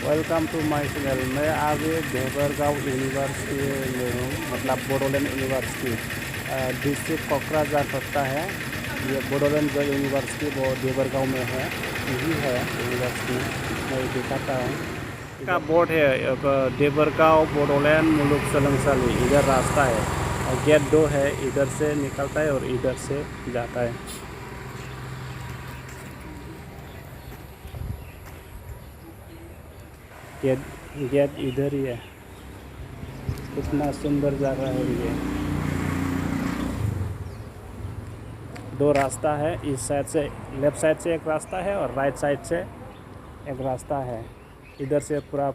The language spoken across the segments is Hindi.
Welcome to my channel. मैं अभी देवरगांव यूनिवर्सिटी में हूँ, मतलब बोडोलैंड यूनिवर्सिटी डिस्ट्रिक्ट कोकराझार पड़ता है। ये बोडोलैंड जो यूनिवर्सिटी वो देवरगांव में है, यही है यूनिवर्सिटी। मैं दिखाता हूँ, का बोर्ड है देवरगांव बोडोलैंड मुलुगसोलोंसालि। इधर रास्ता है और गेट 2 है, इधर से निकलता है और इधर से जाता है। गेट इधर ही है। कितना सुंदर जगह है ये। 2 रास्ता है, इस साइड से लेफ्ट साइड से एक रास्ता है और राइट साइड से एक रास्ता है। इधर से पूरा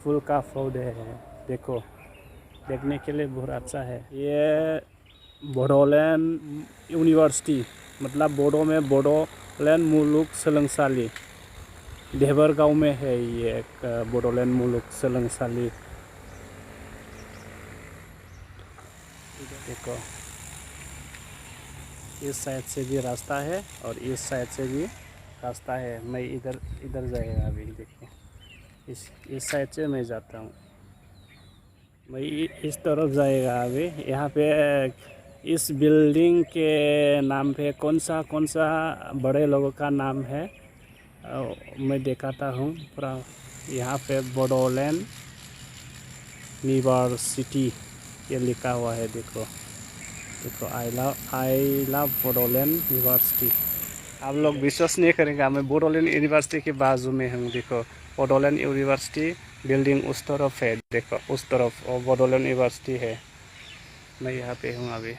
फूल का पौधे है, देखो, देखने के लिए बहुत अच्छा है। ये बोडोलैंड यूनिवर्सिटी, मतलब बोडो में बोडोलैंड मुलुगसोलोंसालि देवरगांव में है। ये एक बोडोलैंड मुलुगसोलोंसालि, देखो, इस साइड से भी रास्ता है और इस साइड से भी रास्ता है। मैं इधर जाएगा अभी, देखिए, इस साइड से मैं जाता हूँ। मैं इस तरफ जाएगा अभी। यहाँ पे इस बिल्डिंग के नाम पे कौन सा बड़े लोगों का नाम है मैं दिखाता हूँ पूरा। यहाँ पे बोडोलैंड यूनिवर्सिटी ये लिखा हुआ है, देखो, आई लव बोडोलैंड यूनिवर्सिटी। आप लोग विश्वास नहीं करेंगे, मैं बोडोलैंड यूनिवर्सिटी के बाजू में हूँ। देखो, बोडोलैंड यूनिवर्सिटी बिल्डिंग उस तरफ है, देखो उस तरफ, और बोडोलैंड यूनिवर्सिटी है। मैं यहाँ पे हूँ अभी,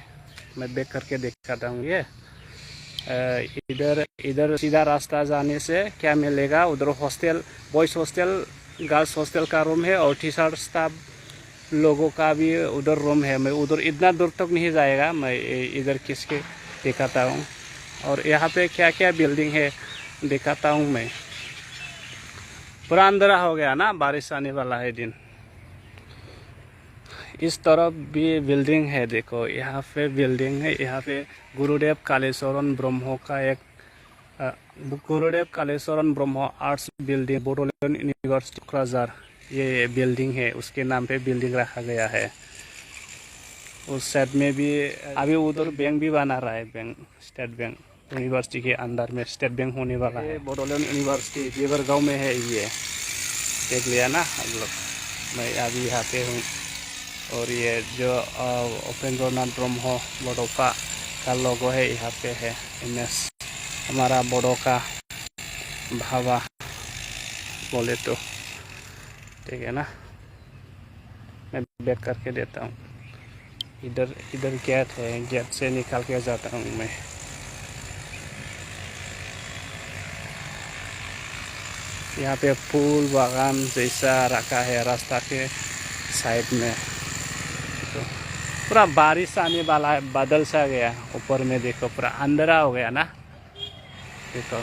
मैं बैक करके दिखाता हूँ। ये इधर सीधा रास्ता जाने से क्या मिलेगा, उधर hostel, boys hostel, girls hostel का रूम है और टीचर स्टाफ लोगों का भी उधर रूम है। मैं उधर इतना दूर तक नहीं जाएगा, मैं इधर किसके दिखाता हूँ। और यहाँ पे क्या क्या बिल्डिंग है दिखाता हूँ मैं। पूरा अंधेरा हो गया ना, बारिश आने वाला है दिन। इस तरफ भी बिल्डिंग है, देखो, यहाँ पे बिल्डिंग है। यहाँ पे गुरुदेव कालेश्वरन ब्रह्म का एक गुरुदेव कालेश्वरन ब्रह्म arts building Bodoland university Kokrajhar, ये बिल्डिंग है, उसके नाम पे बिल्डिंग रखा गया है। उस साइड में भी अभी उधर बैंक भी बना रहा है, बैंक, स्टेट बैंक। यूनिवर्सिटी के अंदर में स्टेट बैंक होने वाला है। बोडोलैंड यूनिवर्सिटी देवरगांव में है, ये देख लिया ना आप लोग। मैं अभी यहाँ पे हूँ और ये जो उपेंद्रनाथ ब्रह्म बड़ौदा का लोगो है यहाँ पे है। MS हमारा बोडो का भावा बोले तो, ठीक है ना। मैं बैक करके देता हूँ। इधर गेट है, गेट से निकाल के जाता हूँ मैं। यहाँ पे फूल बागान जैसा रखा है रास्ता के साइड में। तो पूरा बारिश आने वाला है, बादल सा गया ऊपर में, देखो पूरा अंधेरा हो गया ना, देखो।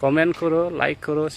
कमेंट करो, लाइक करो।